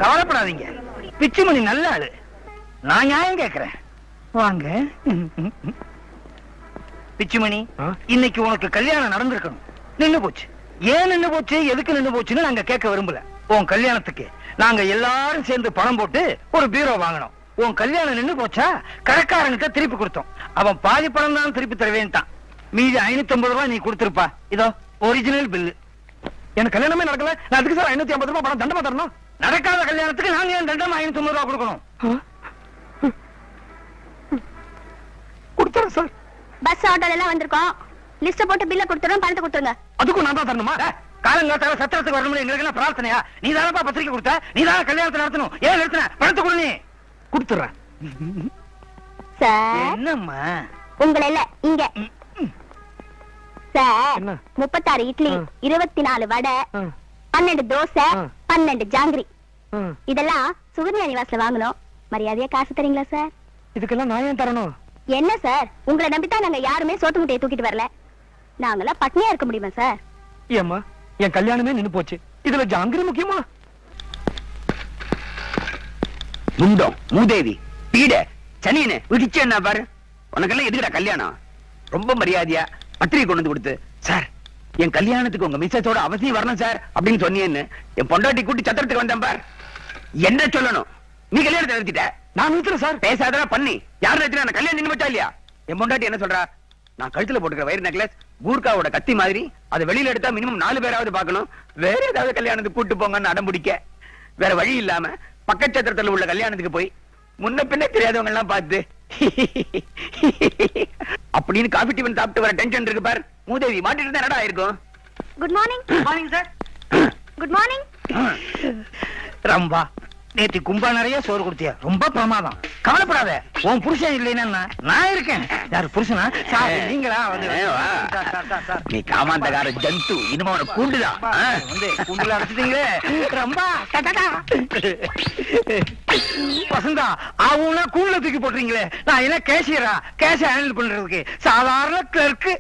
கவலைப்படாதீங்க, பிச்சுமணி நல்ல ஆளு. நான் நியாயம் கேக்குறேன். வாங்க பிச்சுமணி, இன்னைக்கு உனக்கு கல்யாணம் நடந்திருக்கணும். நின்னு போச்சு. ஏன் நின்னு போச்சு, எதுக்கு நின்னு போச்சுன்னு நாங்க கேட்க விரும்பல. உன் கல்யாணத்துக்கு நாங்க எல்லாரும் சேர்ந்து பணம் போட்டு ஒரு பீரோ வாங்கினோம். உன் கல்யாணம் நின்னு போச்சா, கடைக்காரங்கிட்ட திருப்பி கொடுத்தோம். அவன் பாதி பணம் தான் திருப்பி தருவேன்ட்டான். மீதி 550 ரூபாய் நீ கொடுத்திருப்பா. இதோ ஒரிஜினல் பில்லு. எனக்கு கல்யாணமே நடக்கல, நான் அதுக்கு சார் 550 ரூபாய் பணம் தண்டமா தரணும்? நடக்காத கல்யாணத்துக்கு நாங்க ஏன் தண்டமா 550 ரூபாய் கொடுக்கணும்? கொடுத்துறேன் சார். பஸ் ஆட்டோல எல்லாம் வந்திருக்கோம். லிஸ்ட் போட்டு பில்ல கொடுத்துறோம், பணத்தை கொடுத்துருங்க. அதுக்கும் நான் தான் தரணுமா? காலங்காத்தால சத்திரத்துக்கு வரணும், எங்களுக்கு என்ன பிரார்த்தனையா? நீ தானப்பா பத்திரிக்கை கொடுத்த, நீ தான கல்யாணத்தை நடத்தணும். ஏன் நிறுத்தின? பணத்தை கொடு. நீ கொடுத்துறேன் சார். என்னம்மா உங்களை இல்ல இங்க சார். 36 இட்லி, 24 வடை, 12 தோசை, 12 ஜாங்கிரி. இதெல்லாம் சுகன்யா நிவாஸ்ல வாங்கணும். மரியாதையா காசு தரீங்களா சார்? இதுக்கெல்லாம் நான் ஏன் தரணும்? என்ன சார், உங்களை நம்பித்தான் நாங்க யாருமே சோத்து முட்டையை தூக்கிட்டு வரல. நாங்களாம் பட்னியா இருக்க முடியுமா சார்? ஏம்மா, என் கல்யாணமே நின்னு போச்சு, இதுல ஜாங்கிரி முக்கியமா? முண்டம், மூதேவி, பீட, சனியனு விடிச்சு என்ன பாரு. உனக்கெல்லாம் எதுக்குடா கல்யாணம்? ரொம்ப மரியாதையா பத்திரிகை கொண்டு வந்து கொடுத்து, சார் என் கல்யாணத்துக்கு உங்க மிஸ்ஸஸோட அவசியம் வரணும் சார் அப்படின்னு சொன்னீன்னு என் பொண்டாட்டி கூட்டி சத்திரத்துக்கு வந்தேன் பார். என்ன சொல்லணும்? நீ கல்யாணத்தை நிறுத்திட்ட. நான் நிறுத்துறேன் சார். பேசாதடா பண்ணி. யார் நிறுத்தினா? நான் கல்யாணம் நின்னு வச்சா இல்லையா? என் பொண்டாட்டி என்ன சொல்றா? நான் கழுத்துல போட்டுக்கிற வயிறு நெக்லஸ் கூர்காவோட கத்தி மாதிரி, அதை வெளியில எடுத்தா மினிமம் 4 பேராவது பார்க்கணும். வேற ஏதாவது கல்யாணத்துக்கு கூட்டு போங்கன்னு அடம் பிடிக்க வேற வழி இல்லாம பக்கச்சத்திரத்துல உள்ள கல்யாணத்துக்கு போய் முன்ன பின்ன தெரியாதவங்க எல்லாம் பார்த்து அப்படின்னு காபி டிஃபன் சாப்பிட்டு வர டென்ஷன் இருக்கு பார். மூதேவி மாட்டிட்டு இருந்தா என்னடா இருக்கும்? Good morning. Morning sir. Good morning. Rambha, நேத்து கும்பா நிறைய சோறு கொடுத்தியா? ரொம்ப பிரமாதம். கவலைப்படாத, உன் புருஷன் இல்லைன்னா நான் இருக்கேன். யாரு புருஷனா? சார் நீங்களா? நீ காமாந்தகார ஜந்து, இனிமே உன கூண்டுதான். கூண்டுல அடைச்சிட்டீங்களே. ரம்பா வசந்தா, அவங்கள கூண்டுல தூக்கி போட்டுறீங்களே. நான் என்ன கேஷியரா? கேஷ ஹேண்டில் பண்றதுக்கு சாதாரண கிளர்க்கு.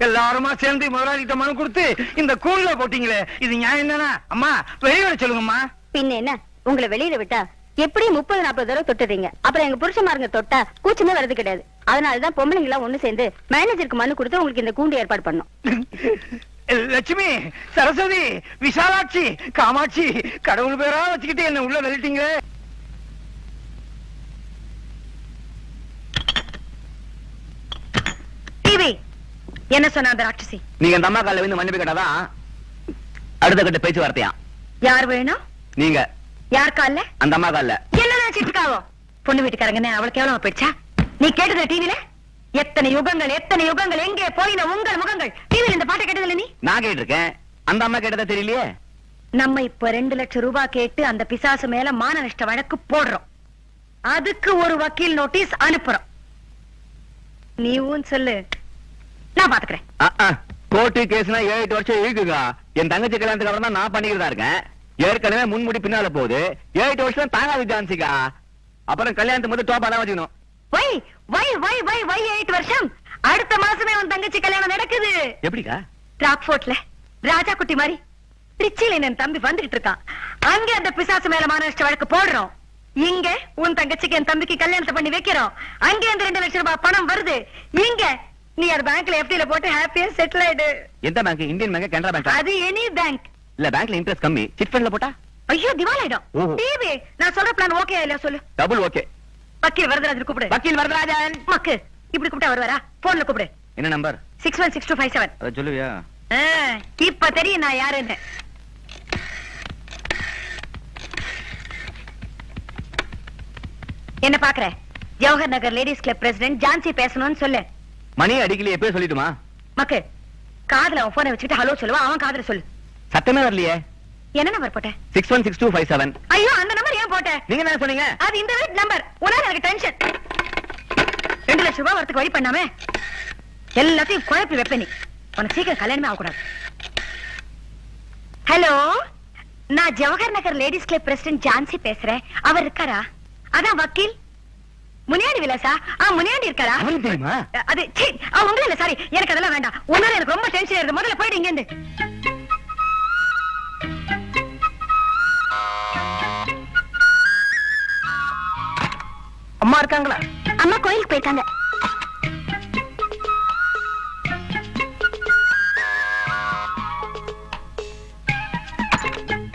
எல்லாருமா சேர்ந்து முதலாளிகிட்ட மனு கொடுத்து இந்த கூண்டுல போட்டீங்களே, இது நியாயம் தானே? அம்மா வெளியில சொல்லுங்கம்மா. பின்ன என்ன, உங்களை வெளியில விட்டா எப்படி 30-40 தடவை தொட்டுறீங்க. அப்புறம் எங்க புருஷமாருங்க தொட்டா கூச்சமே வர்றது கிடையாது. அதனாலதான் பொம்பளைங்க எல்லாம் ஒண்ணு சேர்ந்து மேனேஜருக்கு மனு கொடுத்து உங்களுக்கு இந்த கூண்டு ஏற்பாடு பண்ணோம். லட்சுமி, சரஸ்வதி, விசாலாட்சி, காமாட்சி, கடவுள் பேரா வச்சுக்கிட்டு என்ன உள்ள தள்ளிட்டீங்க. டிவி என்ன சொன்ன அந்த ராட்சசி? நீங்க அந்த அம்மா கால வந்து மன்னிப்பு கேட்டாதான் அடுத்த கட்ட பேச்சுவார்த்தையா? யார் வேணும்? நீங்க. யார் கால்ல? அந்த அம்மா கால்ல. என்ன நினைச்சிட்டு பொண்ணு வீட்டுக்காரங்க அவளுக்கு எவ்வளவு போயிடுச்சா? நீ கேட்டது டிவில எத்தனை யுகங்கள் எங்கே போயின உங்கள் முகங்கள். டிவில இந்த பாட்டை கேட்டதில்ல நீ? நான் கேட்டிருக்கேன், அந்த அம்மா கேட்டதா தெரியலையே. நம்ம இப்ப 2 லட்சம் ரூபாய் கேட்டு அந்த பிசாசு மேல மான நஷ்ட வழக்கு போடுறோம். அதுக்கு ஒரு வக்கீல் நோட்டீஸ் அனுப்புறோம். நீ ஊன் சொல்லு, நான் பாத்துக்கிறேன். கோர்ட்டு கேஸ்னா 7-8 வருஷம் இருக்குங்க. என் தங்கச்சி கல்யாணத்துக்கு அப்புறம் தான் நான் பண்ணிக்கிறதா இருக்கேன். ஏற்கனவே முன்முடி பின்னால போகுது. 7 வருஷம் தாங்காது ஜான்சிகா. அப்புறம் கல்யாணத்துக்கு மட்டும் டோப்பா தான் வச்சுக்கணும். வை 8 வருஷம். அடுத்த மாசமே உன் தங்கச்சி கல்யாணம் நடக்குது. எப்படிக்கா? ராக்ஃபோர்ட்ல ராஜா குட்டி மாதிரி ரிச்சில என் தம்பி வந்துகிட்டு இருக்கான். அங்க அந்த பிசாசு மேல மான நஷ்ட வழக்கு போடுறோம். இங்க உன் தங்கச்சிக்கு என் தம்பிக்கு கல்யாணத்தை பண்ணி வைக்கிறோம். அங்க அந்த 2 லட்சம் ரூபாய் பணம் வருது. இங்க நீ அது பேங்க்ல எஃப்டில போட்டு ஹாப்பியா செட்டில் ஆயிடு. எந்த bank? Indian bank, Canara bank? அது எனி பேங்க். இல்ல பேங்க்ல இன்ட்ரெஸ்ட் கம்மி. சிட் ஃபண்ட்ல போட்டா ஐயோ திவாலாயிடும். டிவி நான் சொல்ற பிளான் ஓகே இல்ல சொல்லு. Double okay. வக்கீல் வரதராஜன் கூப்பிடு. வக்கீல் வரதராஜன். மக்கு இப்படி கூப்பிட்டா வருவாரா? போன்ல கூப்பிடு. என்ன நம்பர்? 616257. அத சொல்லுவியா? இப்ப தெரியும் நான் யாருன்னு. என்ன பாக்குற? Jawahar Nagar ladies club president Jhansi பேசணும்னு சொல்லு. மணி அடிக்கலையே, எப்போ சொல்லிட்டுமா? மக்கு காதுல அவன் போனை வச்சுக்கிட்டு ஹலோ சொல்லுவான். அவன் காதுல சொல்லு. சத்தமே வரலையே. என்ன நம்பர் போட்ட? 616257. ஐயோ அந்த நம்பர் ஏன் போட்ட? நீங்க என்ன சொன்னீங்க? அது இந்த வீட் நம்பர். உனால எனக்கு டென்ஷன். 2 லட்சம் ரூபாய் வரதுக்கு வழி பண்ணாம எல்லாத்தையும் குழப்பி வைப்ப நீ. உனக்கு சீக்கிரம் கல்யாணமே ஆகக்கூடாது. ஹலோ, நான் Jawahar Nagar ladies club president Jhansi பேசுறேன். அவர் இருக்காரா? அதான் வக்கீல் முனியாண்டி விலாசா? முனியாண்டி இருக்காரா? தெரியுமா? அது ஒண்ணும் இல்ல, சாரி, எனக்கு அதெல்லாம் வேண்டாம். உன்னால எனக்கு ரொம்ப டென்ஷன் ஆயிருது. முதல்ல போயிடு இங்க இருந்து. அம்மா இருக்காங்களா? அம்மா கோயிலுக்கு போயிருக்காங்க.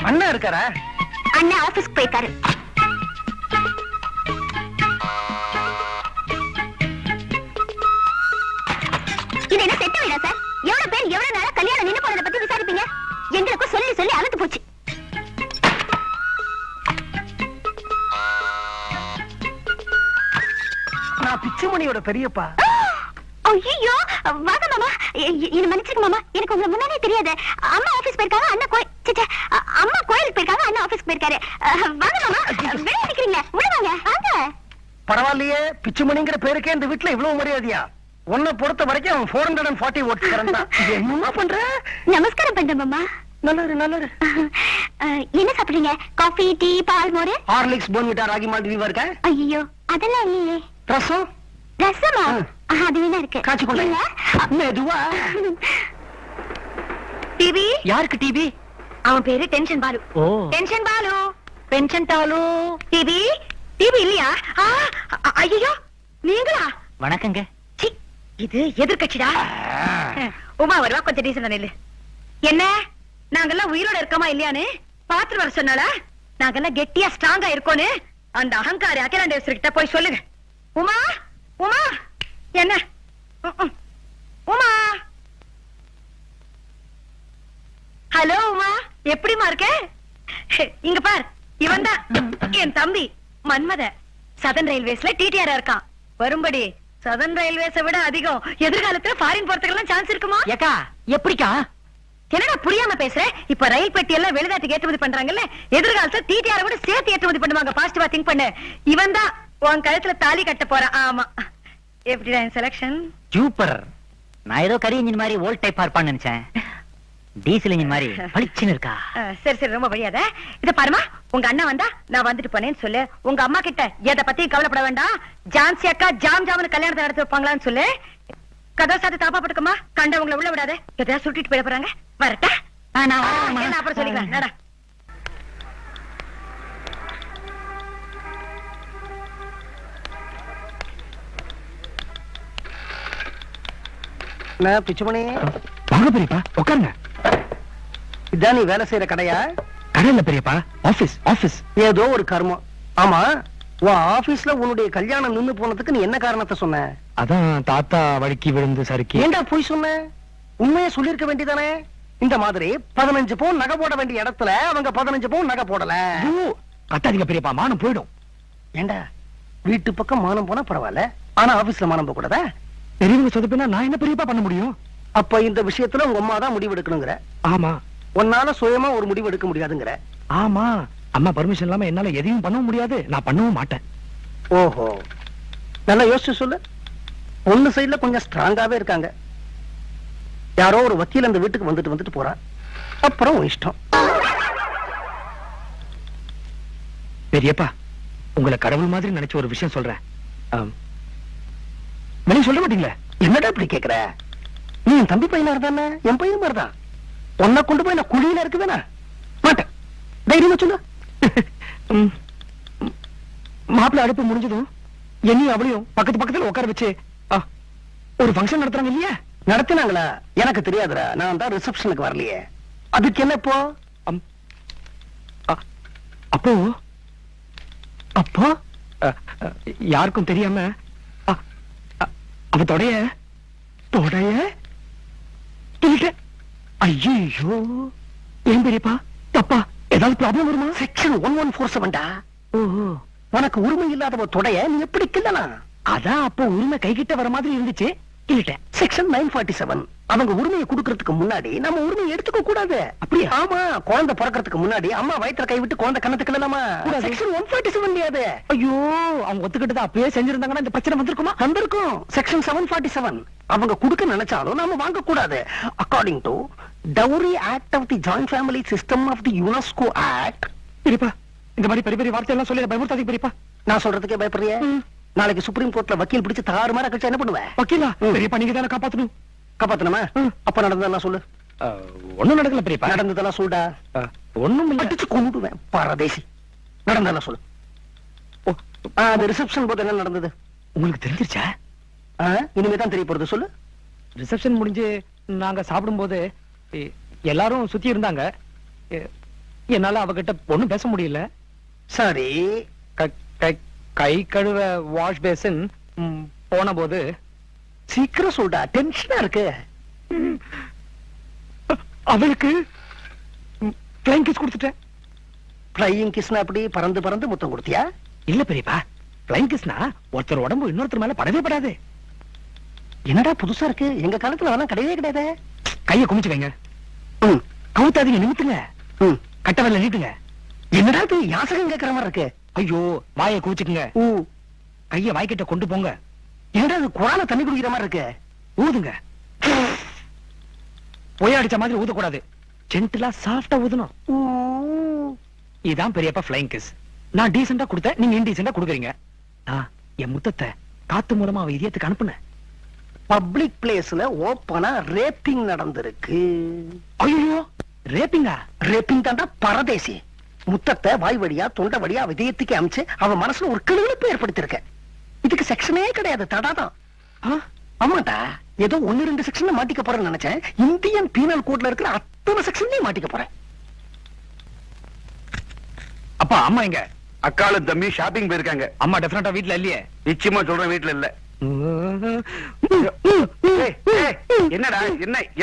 அண்ணா இருக்காரா? அண்ணன் ஆபீஸ்க்கு போயிருக்காரு. இது என்ன செட்ட வீடா சார்? எவ்வளவு பேர் எவ்வளவு நேரம் கல்யாணம் நின்னு போனதை பத்தி விசாரிப்பீங்க? எங்களுக்கும் சொல்லி சொல்லி அழுத்து போச்சு. நான் பிச்சுமணியோட பெரியப்பா. ஐயோ வாங்க மாமா. என்ன மன்னிச்சுக்க மாமா, எனக்கு உங்களை முன்னாடியே தெரியாது. அம்மா ஆபீஸ் போயிருக்காங்க, அண்ணா அம்மா கோயிலுக்கு போயிருக்காங்க, அண்ணா ஆபீஸ்க்கு போயிருக்காரு. வாங்க மாமா, வெளியே நிக்கிறீங்க, உள்ள வாங்க வாங்க. பரவாயில்லையே, பிச்சுமணிங்கிற பேருக்கே இந்த வீட்டுல இவ்வளவு மரியாதையா? உன்னை பொறுத்த வரைக்கும் அவன் 440 ஓட்டு தான். என்ன பண்ற? நமஸ்காரம் பண்றேன் மாமா. நல்லது நல்லது. என்ன சாப்பிடுறீங்க? காஃபி, டீ, பால், மோர்? ஹார்லிக்ஸ், போன்விட்டா, ராகி மால்ட் வீவா இருக்கா? ஐயோ அதெல்லாம் இல்லையே. ரசம்? ரசமா? அது வேணா இருக்கு. காய்ச்சி கொண்டு இல்ல? மெதுவா. டிவி? யாருக்கு டிவி? அவன் பேரு டென்ஷன் பாலு. ஓ, டென்ஷன் பாலு. பென்ஷன் டாலு. டிவி? டிவி இல்லையா? ஐயோ நீங்களா? வணக்கங்க. சி, இது எதிர்க்கட்சிடா. உமா வருவா, கொஞ்சம் டீசன் நில்லு. என்ன நாங்கெல்லாம் உயிரோட இருக்கோமா இல்லையான்னு பாத்துட்டு வர சொன்னால? நாங்கெல்லாம் கெட்டியா ஸ்ட்ராங்கா இருக்கோன்னு அந்த அகங்காரி அகிலாண்டேஸ்வரி கிட்ட போய் சொல்லுங்க. உமா உமா என்ன? உமா, ஹலோ உமா, எப்படிமா இருக்க? இங்க பார், இவன் தான் என் தம்பி மன்மத. சதன் ரயில்வேஸ்ல டிடிஆர் இருக்கான். வரும்படி சதன் ரயில்வேஸை விட அதிகம் எதிர்காலத்துல ஃபாரின் போறதுக்கெல்லாம் சான்ஸ் இருக்குமா? ஏக்கா எப்படிக்கா? என்னடா புரியாம பேசுற? இப்ப ரயில் பெட்டி எல்லாம் வெளிநாட்டுக்கு ஏற்றுமதி பண்றாங்கல்ல, எதிர்காலத்துல டிடிஆர் கூட சேர்த்து ஏற்றுமதி பண்ணுவாங்க. பாசிட்டிவா திங்க் பண்ணு. இவன் தான் உன் கழுத்துல தாலி கட்ட போறான். ஆமா, எப்படிடா என் செலக்ஷன்? சூப்பர். நான் ஏதோ கரி இன்ஜின் மாதிரி ஓல்ட் டைப்பா இருப்பான்னு நினைச்சேன். டீசல் இன்ஜின் மாதிரி பளிச்சுன்னு இருக்கா. சரி சரி, ரொம்ப வழியாத. இத பாருமா, உங்க அண்ணா வந்தா நான் வந்துட்டு போனேன்னு சொல்லு. உங்க அம்மா கிட்ட எதை பத்தி கவலைப்பட வேண்டாம். ஜான்சி அக்கா ஜாம் ஜாம்னு கல்யாணத்தை நடத்தி வைப்பாங்களான்னு சொல்லு. கதவை சாத்து தாப்பா பட்டுக்கமா, கண்டவங்களை உள்ள விடாத. எதையா சுட்டிட்டு போயிட போறாங்க. வரட்டா? நான் வரேன்மா. என்ன அப்புறம் சொல்லிக்கலாம். நடா. என்ன பிச்சுமணி? வாங்க பெரியப்பா, உட்காருங்க. இதான் நீ வேலை செய்யற கடையா? கடையில பெரியப்பா, ஆபீஸ் ஆபீஸ். ஏதோ ஒரு கர்மம். ஆமா, உன் ஆபீஸ்ல உன்னுடைய கல்யாணம் நின்னு போனதுக்கு நீ என்ன காரணத்தை சொன்ன? அதான் தாத்தா வழுக்கி விழுந்து சறுக்கி. ஏண்டா போய் சொன்ன? உண்மையை சொல்லிருக்க வேண்டியதானே? இந்த மாதிரி 15 பவுன் நகை போட வேண்டிய இடத்துல அவங்க 15 பவுன் நகை போடல. கத்தாதீங்க பெரியப்பா, மானம் போயிடும். ஏண்டா, வீட்டு பக்கம் மானம் போனா பரவாயில்ல, ஆனா ஆபீஸ்ல மானம் போக கூடாதா? பெரியவங்க சொதப்பினா நான் என்ன பெரியப்பா பண்ண முடியும்? அப்ப இந்த விஷயத்துல உங்க அம்மா தான் முடிவு எடுக்கணுங்கிற? ஆமா. உன்னால சுயமா ஒரு முடிவு எடுக்க முடியாதுங்கிற? ஆமா, அம்மா பர்மிஷன் இல்லாம என்னால எதையும் பண்ணவும் முடியாது, நான் பண்ணவும் மாட்டேன். ஓஹோ, நல்லா யோசிச்சு சொல்லு. பொண்ணு சைடுல கொஞ்சம் ஸ்ட்ராங்காவே இருக்காங்க. யாரோ ஒரு வக்கீல் அந்த வீட்டுக்கு வந்துட்டு போறா. அப்புறம் உன் இஷ்டம். பெரியப்பா, உங்களை கடவுள் மாதிரி நினைச்ச ஒரு விஷயம் சொல்றேன். வெளியே சொல்ல மாட்டீங்களே? என்னடா இப்படி கேக்குற? நீ என் தம்பி பையனா இருந்தானே, என் பையன் மாதிரிதான். உன்னை கொண்டு போய் நான் குழியில இருக்குவேனா? மாட்டேன். தைரியமா சொல்லு. மாப்பிள்ள அடுப்பு முடிஞ்சதும் என்னையும் அவளையும் பக்கத்து பக்கத்துல உட்கார வச்சு ஒரு ஃபங்க்ஷன் நடத்துறாங்க இல்லையா? நடத்தினாங்களா? எனக்கு தெரியாதுடா, நான் தான் ரிசப்ஷனுக்கு வரலையே. அதுக்கு என்ன இப்போ? அப்போ அப்போ யாருக்கும் தெரியாம அவ தொடைய ஐயோ, ஏன் பெரியப்பா தப்பா ஏதாவது ப்ராப்ளம் வருமா? செக்ஷன் 1147டா. ஓஹோ, உனக்கு உரிமை இல்லாதவ தொடைய நீ எப்படி கிள்ளலாம்? அதான் அப்போ உரிமை கைகிட்ட வர மாதிரி இருந்துச்சு, கிள்ளிட்டேன். செக்ஷன் 947 அவங்க உரிமையை கொடுக்கறதுக்கு முன்னாடி நம்ம உரிமையை எடுத்துக்க கூடாது. அப்படியே? ஆமா, குழந்தை பிறக்கிறதுக்கு முன்னாடி அம்மா வயிற்றுல கை விட்டு குழந்தை கண்ணத்து கிள்ளலாமா? செக்ஷன் 147 முடியாது. ஐயோ, அவங்க ஒத்துக்கிட்டது அப்பயே செஞ்சிருந்தாங்கன்னா இந்த பிரச்சனை வந்திருக்குமா? வந்திருக்கும். செக்ஷன் 747 அவங்க கொடுக்க நினைச்சாலும் நாம வாங்க கூடாது. According to dowry act of the joint family system of the UNESCO act. பெரியப்பா, இந்த மாதிரி பெரிய பெரிய வார்த்தை எல்லாம் சொல்லி பயமுறுத்தாதீங்க பெரியப்பா. நான் சொல்றதுக்கே பயப்படுறிய? நாளைக்கு சுப்ரீம் கோர்ட்ல வக்கீல் பிடிச்சு தாறு மாதிரி கழிச்சா என்ன பண்ணுவேன்? வக்கீலா? பெரியப்பா, நீங்க தானே காப்பாத்தணும். காப்பாத்தணுமா? அப்ப நடந்ததெல்லாம் சொல்லு. ஒண்ணும் நடக்கல பெரியப்பா. நடந்ததெல்லாம் சொல்லுடா. ஒண்ணும் இல்ல. அடிச்சு கொண்டுடுவேன் பரதேசி. நடந்ததெல்லாம் சொல்லு. அது ரிசப்ஷன் போது என்ன நடந்தது உங்களுக்கு தெரிஞ்சிருச்சா? இனிமேதான் தெரிய போறது, சொல்லு. ரிசப்ஷன் முடிஞ்சு நாங்க சாப்பிடும்போது எல்லாரும் சுத்தி இருந்தாங்க. என்னால அவகிட்ட ஒண்ணும் பேச முடியல. சரி, கை கழுவ வாஷ் பேசின் போன போது சீக்கிரம் சொல்டா, டென்ஷனா இருக்கு. அவளுக்கு ஃப்ளைங் கிஸ் கொடுத்துட்டேன். ஃப்ளையிங் கிஸ்னா அப்படி பறந்து பறந்து முத்தம் கொடுத்தியா? இல்ல பெரியப்பா, ஃப்ளைங் கிஸ்னா ஒருத்தர் உடம்பு இன்னொருத்தர் மேல படவே படாது. என்னடா புதுசா இருக்கு, எங்க காலத்துல அதெல்லாம் கிடையவே கிடையாது. கைய குமிச்சு வைங்க, கவுத்தாதீங்க, நிமித்துங்க, கட்ட வரல நீட்டுங்க. என்னடா இது யாசகம் கேட்கற மாதிரி இருக்கு? ஐயோ, வாயை குவிச்சுக்குங்க, கைய வாய்க்கிட்ட கொண்டு போங்க. என்னடா இது குரான தண்ணி குடிக்கிற மாதிரி இருக்கு? ஊதுங்க. பொய் அடிச்ச மாதிரி ஊதக்கூடாது, ஜென்டிலா சாஃப்டா ஊதணும். இதான் பெரியப்பா ஃப்ளைங் கிஸ். நான் டீசெண்டா கொடுத்தேன், நீங்க இன்டீசெண்டா கொடுக்குறீங்க. என் முத்தத்தை காத்து மூலமா அவ இதயத்துக்கு அனுப்புனேன். பப்ளிக் பிளேஸ்ல ஓப்பனா ரேப்பிங் நடந்திருக்கு. ஐயோ, ரேப்பிங்கா? ரேப்பிங் தாண்டா பரதேசி. முத்தத்தை வாய் வழியா தொண்டை வழியா இதயத்துக்கு அமைச்சு அவ மனசுல ஒரு கிளிப்பு ஏற்படுத்திருக்க. இதுக்கு செக்ஷனே கிடையாது, தடாதான். ஆமாட்டா, ஏதோ 1-2 செக்ஷன்ல மாட்டிக்க போறேன்னு நினைச்சேன். இந்தியன் பீனல் கோட்ல இருக்கிற அத்தனை செக்ஷன்லயும் மாட்டிக்க போறேன். அப்பா, அம்மா எங்க? அக்காலும் தம்பி ஷாப்பிங் போயிருக்காங்க. அம்மா டெஃபினட்டா வீட்ல இல்லையே. நிச்சயமா சொல்றேன், வீட்டுல இல்ல. என்னடா,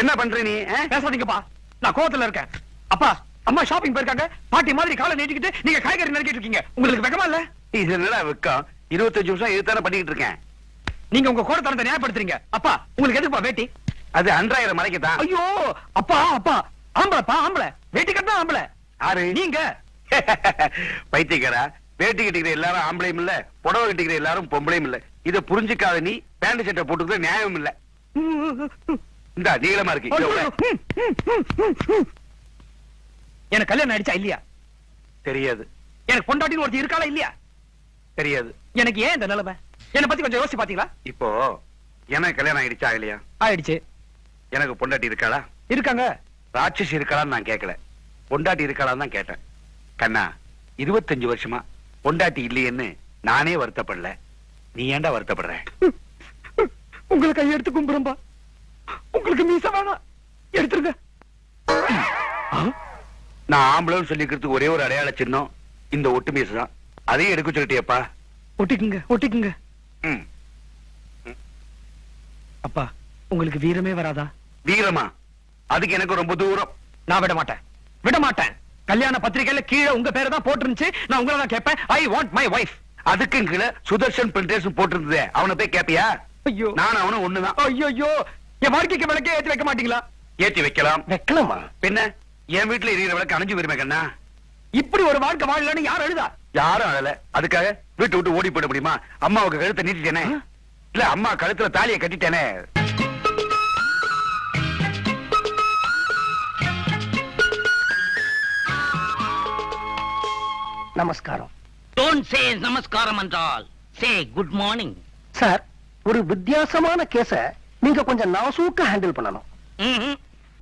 என்ன பண்ற நீ? பேசாதீங்கப்பா, நான் கோவத்துல இருக்கேன். அப்பா, அம்மா ஷாப்பிங் போயிருக்காங்க. பாட்டி மாதிரி காலை நீட்டிக்கிட்டு நீங்க காய்கறி நறுக்கிட்டு இருக்கீங்க. உங்களுக்கு வெக்கமா இல்ல? இது என்னடா வெக்கம்? 25 நிமிஷம் இதுதானே பண்ணிட்டு இருக்கேன். நீங்க உங்க கோடத்தனத்தை நியாயப்படுத்துறீங்க. அப்பா, உங்களுக்கு எதுக்குப்பா வேட்டி? அது அன்றாயிரம் மலைக்குதான். ஐயோ, அப்பா அப்பா, ஆம்பளப்பா ஆம்பளை, வேட்டி கட்டினா ஆம்பளை. யாரு நீங்க? பைத்தியக்காரா, வேட்டி கட்டிக்கிற எல்லாரும் ஆம்பளையும் இல்ல, புடவை கட்டிக்கிற எல்லாரும் பொம்பளையும் இல்ல. இத புரிஞ்சுக்காத நீ பேண்ட் சட்டை போட்டுக்கிற நியாயம் இல்ல. இந்த நீளமா இருக்கு. எனக்கு கல்யாணம் ஆயிடுச்சா இல்லையா? தெரியாது. எனக்கு பொண்டாட்டின்னு ஒருத்தி இருக்காளா இல்லையா? தெரியாது. எனக்கு ஏன் இந்த நிலைமை? என்ன பத்தி கொஞ்சம் யோசிச்சு பாத்தீங்களா? இப்போ எனக்கு கல்யாணம் ஆயிடுச்சா இல்லையா? ஆயிடுச்சு. எனக்கு பொண்டாட்டி இருக்காளா? இருக்காங்க. ராட்சசி இருக்காளான்னு நான் கேட்கல, பொண்டாட்டி இருக்காளான்னு தான் கேட்டேன். கண்ணா, 25 வருஷமா பொண்டாட்டி இல்லையேன்னு நானே வருத்தப்படல, நீ ஏன்டா வருத்தப்படுற? உங்களுக்கு கையெடுத்து கும்பிடும்பா. உங்களுக்கு மீச வேணாம், எடுத்துருங்க. நான் ஆம்பளன்னு சொல்லிக்கிறதுக்கு ஒரே ஒரு அடையாள சின்னம் இந்த ஒட்டு மீசு தான். அதையும் எடுக்க சொல்லிட்டியப்பா. ஒட்டிக்குங்க, ஒட்டிக்குங்க. அப்பா, உங்களுக்கு வீரமே வராதா? வீரமா? அதுக்கு எனக்கு ரொம்ப தூரம். நான் விட மாட்டேன், விட மாட்டேன். கல்யாண பத்திரிகையில கீழே உங்க பேரை தான் போட்டுருந்துச்சு. நான் உங்களை தான் கேட்பேன். I want my wife. அதுக்கு கீழே சுதர்ஷன் பிரிண்டர்ஸ் போட்டிருந்ததே, அவனை போய் கேப்பியா? ஐயோ, நான் அவனும் ஒண்ணுதான். ஐயோ, என் வாழ்க்கைக்கு விளக்கே ஏற்றி வைக்க மாட்டீங்களா? ஏற்றி வைக்கலாம். வைக்கலாமா? பின்ன என் வீட்டுல எரியிற விளக்கு அணைஞ்சு வருமே கண்ணா. இப்படி ஒரு வாழ்க்கை வாழலன்னு யார் அழுதா? யாரும் அழல. அதுக்காக வீட்டு விட்டு ஓடி போயிட முடியுமா? அம்மாவுக்கு கழுத்தை நீட்டிட்டேனே, இல்ல அம்மா கழுத்துல தாலியை கட்டிட்டேனே. நமஸ்காரம். Don't say நமஸ்காரம் என்றால் say good morning. சார், ஒரு வித்தியாசமான கேஸ நீங்க கொஞ்சம் நாசூக்கா ஹேண்டில் பண்ணணும்.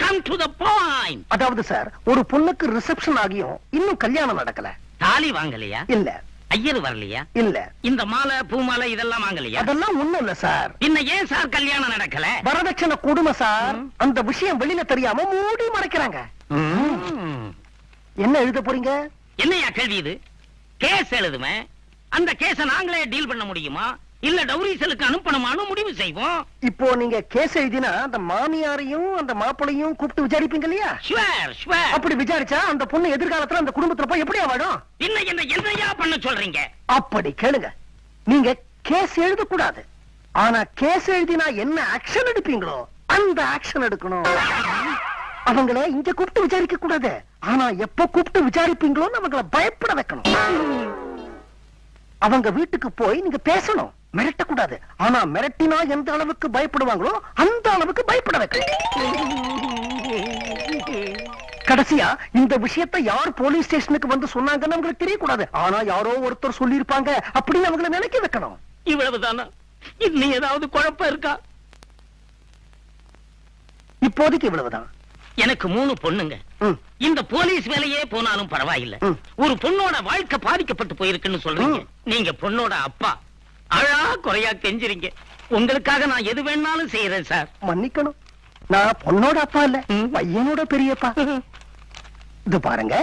Come to the point. அதாவது சார், ஒரு பொண்ணுக்கு ரிசப்ஷன் ஆகியும் இன்னும் கல்யாணம் நடக்கல. தாலி வாங்கலையா? இல்ல. ஐயர் வரலையா? இல்ல. இந்த மாலை பூ மாலை இதெல்லாம் வாங்கலையா? அதெல்லாம் ஒண்ணும் இல்ல சார். இன்ன ஏன் சார் கல்யாணம் நடக்கல? வரதட்சணை கொடுமை சார். அந்த விஷயம் வெளியில தெரியாம மூடி மறைக்கிறாங்க. என்ன எழுத போறீங்க? என்னையா கேள்வி இது? கேஸ் எழுதுவேன். அந்த கேஸ நாங்களே டீல் பண்ண முடியுமா, இல்ல டவுரி செலுக்கு அனுப்பணுமான்னு முடிவு செய்வோம். இப்போ நீங்க கேஸ் எழுதினா அந்த மாமியாரையும் அந்த மாப்பிளையும் கூப்பிட்டு விசாரிப்பீங்க இல்லையா? Sure sure. அப்படி விசாரிச்சா அந்த பொண்ணு எதிர்காலத்துல அந்த குடும்பத்துல போய் எப்படியா வாடும்? இன்ன என்னையா பண்ண சொல்றீங்க? அப்படி கேளுங்க. நீங்க கேஸ் எழுதக்கூடாது, ஆனா கேஸ் எழுதினா என்ன ஆக்ஷன் எடுப்பீங்களோ அந்த ஆக்ஷன் எடுக்கணும். அவங்கள இங்க கூப்பிட்டு விசாரிக்க கூடாது, ஆனா எப்ப கூப்பிட்டு விசாரிப்பீங்களோ அவங்கள பயப்பட வைக்கணும். அவங்க வீட்டுக்கு போய் நீங்க பேசணும், மிரட்டக்கூடாது. ஆனா மிரட்டினா எந்த அளவுக்கு பயப்படுவாங்களோ அந்த அளவுக்கு பயப்பட வைக்கணும். கடைசியா இந்த விஷயத்தை யார் போலீஸ் ஸ்டேஷனுக்கு வந்து சொன்னாங்கன்னு அவங்களுக்கு தெரியக்கூடாது, ஆனா யாரோ ஒருத்தர் சொல்லி இருப்பாங்க அப்படின்னு அவங்களை நினைக்க வைக்கணும். இவ்வளவுதானா? இன்னும் ஏதாவது குழப்பம் இருக்கா? இப்போதைக்கு இவ்வளவுதான். எனக்கு 3 பொண்ணுங்க. ம். இந்த போலீஸ் வேலையே போனாலும் பரவாயில்லை. ம். ஒரு பொண்ணோட வாழ்க்கை பாதிக்கப்பட்டு போயிருக்குன்னு சொல்றீங்க. நீங்க பொண்ணோட அப்பா அழா குறையா கெஞ்சுறீங்க. உங்களுக்காக நான் எது வேணாலும் செய்யறேன் சார். மன்னிக்கணும், நான் பொண்ணோட அப்பா இல்ல, பையனோட பெரியப்பா. இது பாருங்க,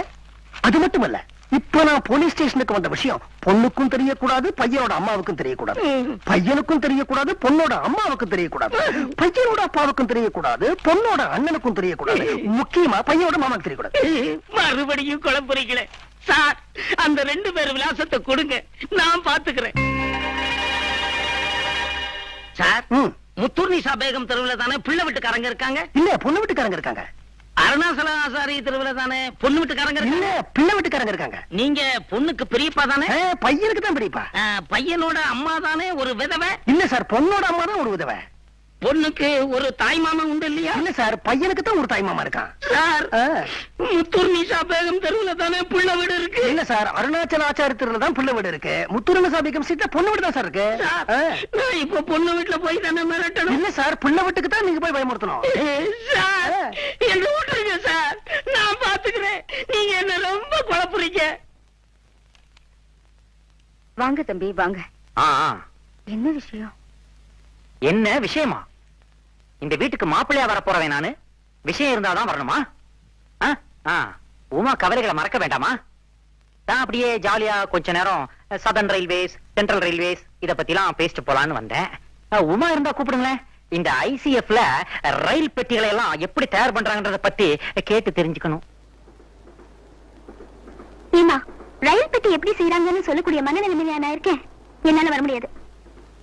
அது மட்டுமல்ல, இப்ப நான் போலீஸ் ஸ்டேஷனுக்கு வந்த விஷயம் பொண்ணுக்கும் தெரியக்கூடாது, பையனோட அம்மாவுக்கும் தெரியக்கூடாது, பையனுக்கும் தெரியக்கூடாது, பொண்ணோட அம்மாவுக்கும் தெரியக்கூடாது, பையனோட அப்பாவுக்கும் தெரியக்கூடாது, பொண்ணோட அண்ணனுக்கும் தெரியக்கூடாது, முக்கியமா பையனோட மாமாவுக்கு தெரியக்கூடாது. மறுபடியும் குழப்பறீங்களே சார். அந்த 2 பேர் விலாசத்தை கொடுங்க, நான் பாத்துக்கிறேன். சார், ம். முத்தூர் நிசா பேகம் தெருவுல தானே பிள்ளை வீட்டுக்காரங்க இருக்காங்க? இல்ல, பொண்ணு வீட்டுக்காரங்க இருக்காங்க. அருணாசல ஆசாரி தெருவுல தானே பொண்ணு வீட்டுக்காரங்க இல்ல, இருக்காங்க? பிள்ளை வீட்டுக்காரங்க இருக்காங்க. நீங்க பொண்ணுக்கு பெரியப்பா தானே? பையனுக்கு தான் பெரியப்பா. பையனோட அம்மா தானே ஒரு விதவை? இல்ல சார், பொண்ணோட அம்மா தான் ஒரு உதவ. பொண்ணுக்கு ஒரு தாய் மாமா உண்டு இல்லையா? இல்ல சார், பையனுக்கு தான் ஒரு தாய் மாமா இருக்கான். சார், ஆ. முத்தூர் நிசா பேகம் தெருவுல தானே பிள்ளை வீடு இருக்கு? இல்ல சார், அருணாச்சல ஆச்சாரத்துல தான் பிள்ளை வீடு இருக்கு. முத்துரம சாபிகம் சீட்டா பொண்ணு வீடு தான் சார் இருக்கு. சார், ஆ. நான் இப்ப பொண்ணு வீட்டுல போய் தானே மிரட்டணும்? இல்ல சார், பிள்ளை வீட்டுக்கு தான் நீங்க போய் பயமுறுத்தணும். சார், என்ன விட்டுருங்க சார், நான் பாத்துக்கிறேன். நீங்க என்ன ரொம்ப குழப்புறீங்க. வாங்க தம்பி வாங்க. ஆ, ஆ. என்ன விஷயம்? என்ன விஷயமா? இந்த வீட்டுக்கு மாப்பிள்ளையா வர போறவன் நானு. விஷயம் இருந்தாதான் வரணுமா? ஆ, ஆ. உமா கவலைகளை மறக்க வேண்டாமா? நான் அப்படியே ஜாலியா கொஞ்ச நேரம் சதர்ன் ரயில்வேஸ், சென்ட்ரல் ரயில்வேஸ் இத பத்திலாம் பேசிட்டு போலான்னு வந்தேன். உமா இருந்தா கூப்பிடுங்களேன். இந்த ஐசிஎஃப்ல ரயில் பெட்டிகளை எல்லாம் எப்படி தயார் பண்றாங்கன்றத பத்தி கேட்டு தெரிஞ்சுக்கணும். ஏமா, ரயில் பெட்டி எப்படி செய்யறாங்கன்னு சொல்லக்கூடிய மனநிலைமையில நான் இருக்கேன். என்னால வர முடியாது.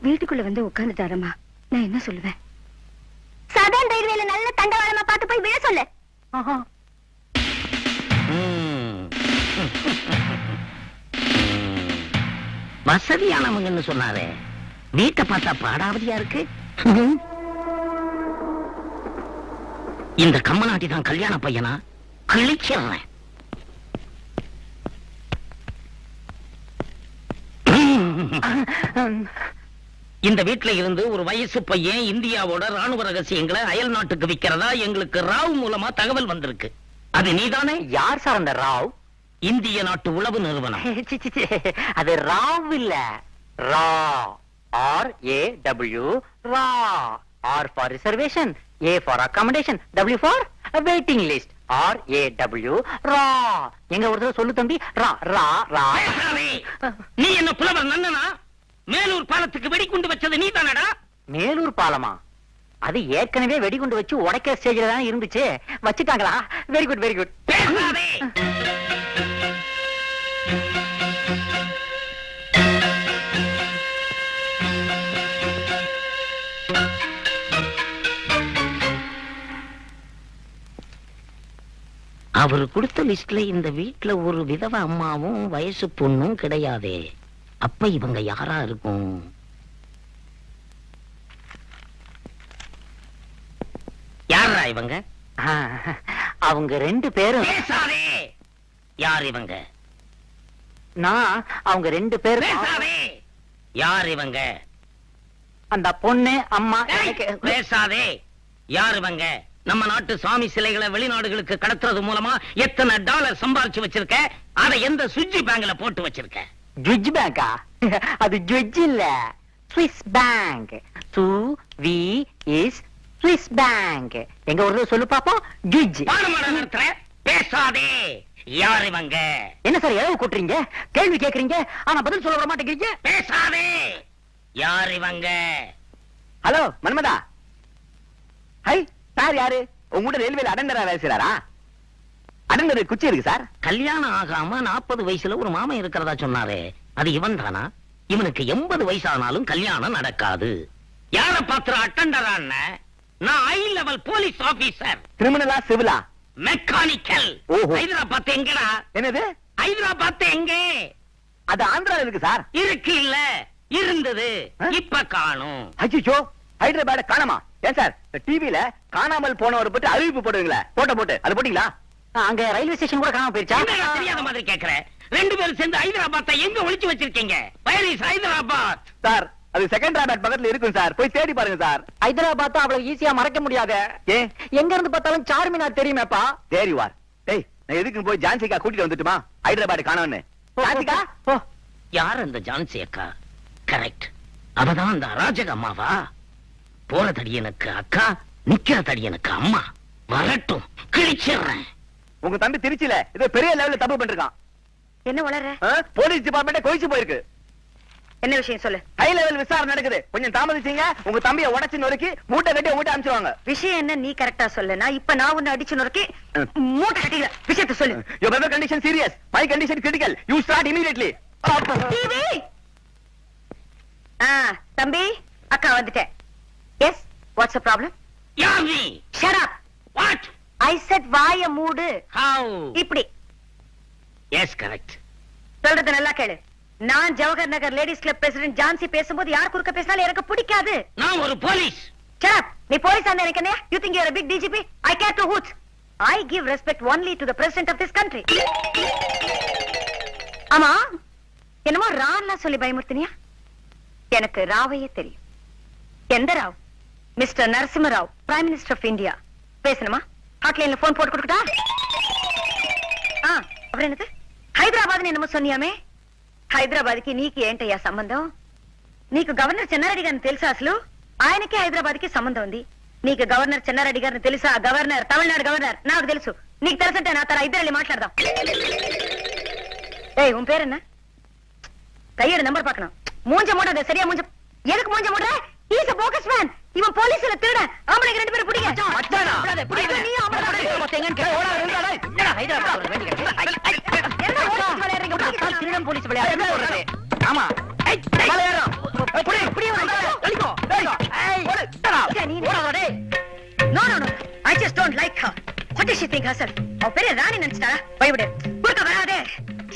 வீட்டுக்குள்ள வந்து உட்கார்ந்துட்டாரம்மா, நான் என்ன சொல்லுவேன்? சதன் ரயில்வேல நல்ல தண்டவாளமா பார்த்து போய் விழ சொல்லு. வசதியானவங்கன்னு சொன்னாரே, வீட்டை பார்த்தா பாடாவதியா இருக்கு. இந்த கம்மநாட்டி தான் கல்யாண பையனா? கிழிச்சிடுறேன். இந்த வீட்டுல இருந்து ஒரு வயசு பையன் இந்தியாவோட ராணுவ ரகசியங்களை அயல் நாட்டுக்கு விக்கிறதா எங்களுக்கு ராவ் மூலமா தகவல் வந்திருக்கு. அது நீதானே? யார் சார் அந்த ராவ்? இந்திய நாட்டு உளவு நிறுவனம். C, C, C. அது ராவ் இல்ல, ரா. RAW, raw. R for reservation, A for accommodation, W for waiting list. RAW, ரா. எங்க ஒரு தடவை சொல்லு தம்பி. ரா, ரா, ரா. பேசாதே. நீ என்ன புலவர் நன்னனா? மேலூர் பாலத்துக்கு வெடிகுண்டு வச்சது நீ தானடா? மேலூர் பாலமா? அது ஏற்கனவே வெடிகுண்டு வச்சு உடைக்கிற ஸ்டேஜ்ல தான் இருந்துச்சு. வச்சுட்டாங்களா? Very good, very good. பேசாதே. அவர் கொடுத்த லிஸ்ட்ல இந்த வீட்ல ஒரு விதவ அம்மாவும் வயசு பொண்ணும் கிடையாதே. அப்ப இவங்க யாரா இருக்கும்? யாரா இவங்க? அவங்க 2 பேரும். பேசாதே. யார் இவங்க? நான் அவங்க 2 பேரும். பேசாதே. யார் இவங்க? அந்த பொண்ணு அம்மா. ஏய், பேசாதே. யார் இவங்க? நம்ம நாட்டு சாமி சிலைகளை வெளிநாடுகளுக்கு கடத்துறது மூலமா எத்தனை டாலர் சம்பாரிச்சு வச்சிருக்க? அதை எந்த சுவிட்ச் பேங்க்ல போட்டு வச்சிருக்க? ஜுவஜ் பேங்கா? அது ஜுவஜ் இல்ல, Swiss bank. SUV is Swiss bank. எங்க ஒரு சொல்லு பாப்போம். ஜுவஜ். பாடமாட நிறுத்துற. பேசாதே. யார் இவங்க? என்ன சார் எழவு கூட்டுறீங்க? கேள்வி கேக்குறீங்க, ஆனா பதில் சொல்ல வர மாட்டேங்கிறீங்க. பேசாதே. யார் இவங்க? ஹலோ மன்மதா. ஹை, சார் யாரு? உங்ககிட்ட ரயில்வேல அடண்டரா வேலை செய்றாரா? அடண்டர் குச்சி இருக்கு சார். கல்யாணம் ஆகாம 40 வயசுல ஒரு மாமன் இருக்கிறதா சொன்னாரே, அது இவன் தானா? இவனுக்கு 80 வயசானாலும் கல்யாணம் நடக்காது. யார பாத்திர அட்டண்டரான? நான் ஹை லெவல் போலீஸ் ஆபீசர். கிரிமினலா சிவிலா? மெக்கானிக்கல். ஓஹோ. ஹைதராபாத் எங்கடா? என்னது? ஹைதராபாத் எங்கே? அது ஆந்திரால இருக்கு சார். இருக்கு இல்ல, இருந்தது, இப்ப காணும். அச்சோ, ஹைதராபாத் காணாமா? ஏன் சார், டிவில காணாமல் போனவரை பத்தி அறிவிப்பு போடுவீங்களா? போட்டு அது போட்டீங்களா? அங்க ரயில்வே ஸ்டேஷன் கூட காணாம போயிருச்சா? என்னடா தெரியாத மாதிரி கேக்குற? 2 பேரும் சேர்ந்து ஹைதராபாத்தை எங்க ஒளிச்சு வச்சிருக்கீங்க? Where is Hyderabad? சார், அது செகண்டராபாத் பக்கத்துல இருக்கும் சார். போய் தேடி பாருங்க சார். ஹைதராபாத் அவ்வளவு ஈஸியா மறக்க முடியாது. ஏ, எங்க இருந்து பார்த்தாலும் சார்மினார் தெரியுமேப்பா. There you are. டேய் நான் எதுக்கு போய் ஜான்சிகா கூட்டிட்டு வந்துட்டுமா ஹைதராபாத் காணோன்னு ஜான்சிகா ஓ யார் அந்த ஜான்சி அக்கா கரெக்ட் அவதான் அந்த அராஜக அம்மாவா போற தடியனுக்கு அக்கா நிக்கிற தடியனுக்கு அம்மா வரட்டும் கிழிச்சிடுறேன் உங்க தம்பி திருச்சியில ஏதோ பெரிய லெவல்ல தப்பு பண்ணிருக்கான் என்ன வளர்ற போலீஸ் டிபார்ட்மெண்ட் கொதிச்சு போயிருக்கு என்ன விஷயம் சொல்லு ஹை லெவல் விசாரணை நடக்குது கொஞ்சம் தாமதிச்சீங்க உங்க தம்பியை உடைச்சு நொறுக்கி மூட்டை கட்டி மூட்டை அனுப்பிச்சுவாங்க விஷயம் என்ன நீ கரெக்டா சொல்லு நான் இப்ப நான் உன்னை அடிச்சு நொறுக்கி மூட்டை கட்டிக்கிறேன் விஷயத்த சொல்லு your weather condition serious my condition critical you start immediately TV தம்பி அக்கா வந்துட்டேன் yes what's the problem Yami shut up what I said வாய மூடு ஹவ் இப்படி எஸ் கரெக்ட் சொல்றது நல்லா கேளு நான் Jawahar Nagar ladies club president Jhansi பேசும்போது யார் குறுக்க பேசினாலும் எனக்கு பிடிக்காது நான் ஒரு போலீஸ் Shut up! நீ போலீஸ் ஆன எனக்கு என்ன? You think you're a big DGP? I care to hoots. I give respect only to the president of this country. ஆமா என்னமோ ரான்லாம் சொல்லி பயமுறுத்தினியா? எனக்கு ராவையே தெரியும். எந்த Rao? Mister Narasimha Rao, prime minister of India. பேசணுமா? ஹாட்லைன்ல போன் போட்டு கொடுக்கட்டா? அப்புறம் என்னது? హైదరాబాద్ என்னமோ சொன்னியாமே? హైదరాబాద్కి నీకు ఏంటయ్యా సంబంధం? నీకు గవర్నర్ చెన్నారెడ్డి గారిని తెలుసా అసలు? ఆయనకి హైదరాబాద్కి సంబంధం ఉంది. నీకు గవర్నర్ చెన్నారెడ్డి గారిని తెలుసా? గవర్నర్ తమిళనాడు గవర్నర్ నాకు తెలుసు. నీకు తెలుసంటే నా తర ఇద్దరు మాట్లాడదాం. ஏய் உன் பேர் என்ன? கையோட நம்பர் பார்க்கணும். மூஞ்ச மூடாத சரியா மூஞ்ச. எதுக்கு மூஞ்ச மூடுற? He is a bogus man. இவன் போலீஸ்ல திருட. ஆம்பளைங்க ரெண்டு பேரும் புடிங்க. மச்சானா புடிங்க நீ ஆம்பளை எங்கன்னு கேளு. ஓடா இருந்தா டேய். என்னடா ஹைதராபாத் வர வேண்டிய என்ன போலீஸ் விளையாடுறீங்க? திருடன் போலீஸ் விளையாடு என்ன ஓடுறது? ஆமா. ஏய் மேல ஏறோம் புடி புடி அடிக்கோ டேய் ஓடு டடா ஓடாத டேய். No no no. I just don't like her. What does she think herself? அவ பெரிய ராணி நினைச்சிட்டாளா? பயப்படு. குறுக்க வராதே.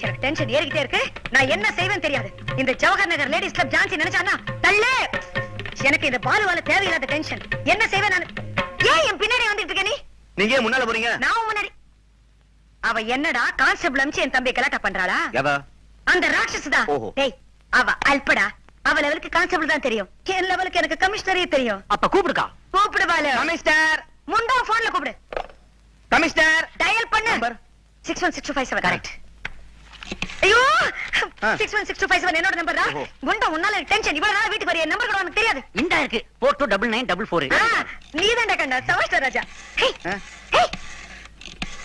எனக்கு டென்ஷன் ஏறிக்கிட்டே இருக்கு. நான் என்ன செய்வேன் தெரியாது. இந்த ஜவஹர் நகர் லேடிஸ் கிளப் ஜான்சி நினைச்சானா தள்ளே. எனக்கு இந்த பாலுவால தேவையில்லாத டென்ஷன். என்ன செய்வேன் நான்? ஏன் என் பின்னாடி வந்துட்டு இருக்க நீ? நீங்க ஏன் முன்னால போறீங்க? நான் முன்னாடி. அவ என்னடா கான்ஸ்டபிள் அம்ச்சி என் தம்பி கலாட்டா பண்றாளா? எவ? அந்த ராட்சஸ் தான். ஓஹோ. டேய் அவ அல்படா. அவ லெவலுக்கு கான்ஸ்டபிள் தான் தெரியும். என் லெவலுக்கு எனக்கு கமிஷனரே தெரியும். அப்ப கூப்பிடுக்கா. கூப்பிடு பாலு. கமிஷனர் முண்டா போன்ல கூப்பிடு. கமிஷனர் டயல் பண்ணு. Number 616257 correct. ஐயோ 616257 என்னோட நம்பர் டா. ஓஹோ. முண்டா உன்னால டென்ஷன். இவ்வளவு நாள் வீட்டுக்கு வரைய நம்பர் கூட உனக்கு தெரியாது. இந்தா இருக்கு 429944. நீதான்டா கண்டா சவாஷ்டர் ராஜா. ஹே ஆ? Hey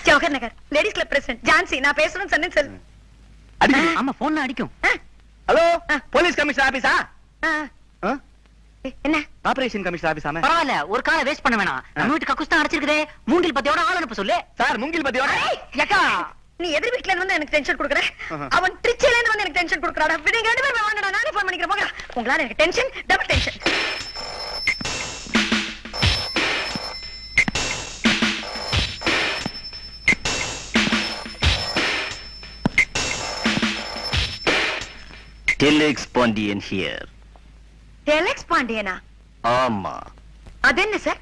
Jawahar Nagar ladies club president Jhansi நான் பேசணும்னு சொன்னேன் சார். அடி ஆமா போன்ல அடிக்கும். ஹலோ போலீஸ் கமிஷனர் ஆபீஸா? என்ன ஆபரேஷன் கமிஷனர் ஆபீஸாமே? பரவாயில்ல ஒரு காலை வேஸ்ட் பண்ண வேணாம். நம்ம வீட்டு கக்குஸ் தான் அடிச்சிருக்குதே. மூங்கில் பத்தியோட ஆள் அனுப்ப சொல்லு. சார் மூங்கில் பத்தியோட ஏக்கா நீ எதிர் வீட்ல இருந்து வந்து எனக்கு டென்ஷன் கொடுக்குற. ஆஹா. அவன் திருச்சியில இருந்து வந்து எனக்கு டென்ஷன் கொடுக்குறாடா. நீங்க ரெண்டு பேரும் வாங்கடா. நானே ஃபோன் பண்ணிக்கிறேன் போங்க. உங்களால எனக்கு tension double tension. Telex Pandian here. Telex பாண்டியனா? ஆமா, அது என்ன sir?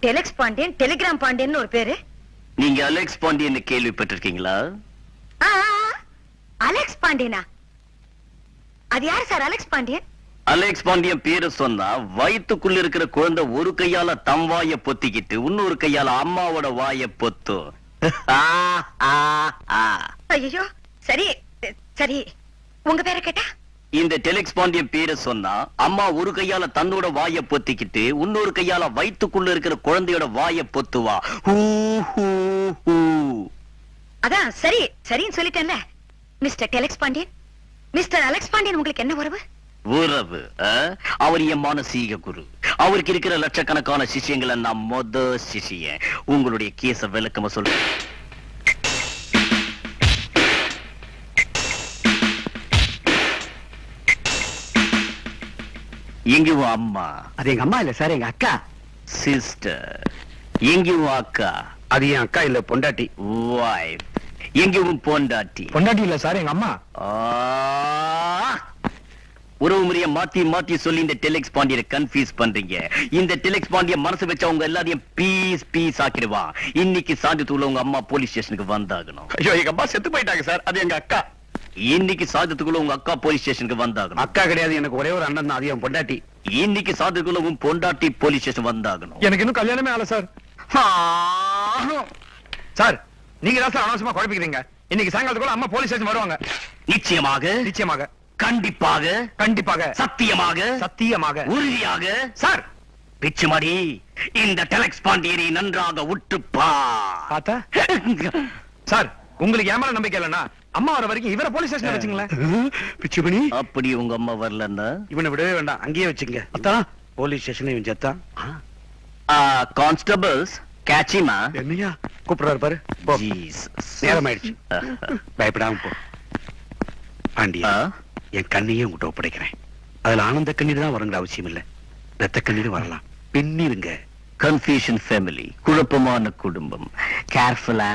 Telex Pandian telegram Pandian ஒரு பேரு. நீங்க அலெக்ஸ் பாண்டியன் கேள்விப்பட்டிருக்கீங்களா? ஆ, அலெக்ஸ் பாண்டியனா? அது யாரு sir Alex Pandian? Alex Pandian பேரு சொன்னா வயித்துக்குள்ள இருக்கிற குழந்தை ஒரு கையால தம் வாய பொத்திக்கிட்டு இன்னொரு கையால அம்மாவோட வாய பொத்தும். ஐயோ சரி சரி உங்க பேரை கேட்டா? இந்த டெலெக்ஸ் பாண்டியன் பேரை சொன்னா அம்மா ஒரு கையால தன்னோட வாய பொத்திக்கிட்டு இன்னொரு கையால வயித்துக்குள்ள இருக்கிற குழந்தையோட வாய பொத்துவா. Who, who, who. அதான் சரி சரின்னு சொல்லிட்டேன்ல. Mister telex Pandian, mister Alex Pandian உங்களுக்கு என்ன உறவு? உறவு? அவர் என் மானசீக குரு. அவருக்கு இருக்கிற லட்சக்கணக்கான சிஷ்யங்களை நான் மொத சிஷியன். உங்களுடைய கேஸ விளக்கமா சொல்றேன். எங்க உன் அம்மா? அது எங்க அம்மா இல்ல சார், எங்க அக்கா. சிஸ்டர். எங்க உன் அக்கா? அது என் அக்கா இல்ல, பொண்டாட்டி. வைஃப். எங்க உன் பொண்டாட்டி? பொண்டாட்டி இல்ல சார் எங்க அம்மா. உறவு முறைய மாத்தி மாத்தி சொல்லி இந்த டெலெக்ஸ் பாண்டியனை கன்ஃபியூஸ் பண்றீங்க. இந்த டெலெக்ஸ் பாண்டிய மனசு வச்சா உங்க எல்லாரையும் பீஸ் பீஸ் ஆக்கிடுவான். இன்னைக்கு சாயந்தரத்துக்குள்ள உங்க அம்மா போலீஸ் ஸ்டேஷனுக்கு வந்தாகணும். ஐயோ எங்க அம்மா செத்து போயிட்டாங்க சார், அது எங்க அக்கா. இன்னைக்கு சாயந்தரத்துக்குள்ள உங்க அக்கா போலீஸ் ஸ்டேஷனுக்கு வந்தாகணும். அக்கா கிடையாது, எனக்கு ஒரே ஒரு அண்ணன் தான், அது என் பொண்டாட்டி. இன்னைக்கு சாயந்தரத்துக்குள்ள உன் பொண்டாட்டி போலீஸ் ஸ்டேஷன் வந்தாகணும். எனக்கு இன்னும் கல்யாணமே ஆகல சார். சார் நீங்க தான் சார் அனாவசியமா குழப்பிக்கிறீங்க. இன்னைக்கு சாயங்காலத்துக்குள்ள அம்மா போலீஸ் ஸ்டேஷன் வருவாங்க. நிச்சயமாக, நிச்சயமாக, கண்டிப்பாக, கண்டிப்பாக, சத்தியமாக, சத்தியமாக. உறுதியாக. சார் பிச்சுமணி, இந்த டெலக்ஸ் பாண்டியனை நன்றாக உற்றுப்பா. பார்த்தா சார், உங்களுக்கு ஏமாற நம்பிக்கை இல்லைன்னா அம்மா வர வரைக்கும் இவரை போலீஸ் ஸ்டேஷன்ல வச்சுங்களேன். பிச்சுமணி, அப்படி உங்க அம்மா வரலன்னா இவனை விடவே வேண்டாம், அங்கேயே வச்சுங்க. அத்தான் போலீஸ் ஸ்டேஷன்ல இவன் செத்தான். கான்ஸ்டபிள்ஸ் கேட்சிமா. என்னையா கூப்பிடுறாரு பாரு. போ. நேரம் ஆயிடுச்சு. பயப்படாம போ. பாண்டியா, என் கண்ணையே உங்ககிட்ட ஒப்படைக்கிறேன். அதுல ஆனந்த கண்ணீர் தான் வருங்கிற அவசியம் இல்ல, ரத்த கண்ணீர் வரலாம். பின்னிருங்க. கன்ஃபியூஷன் ஃபேமிலி, குழப்பமான குடும்பம். கேர்ஃபுல்லா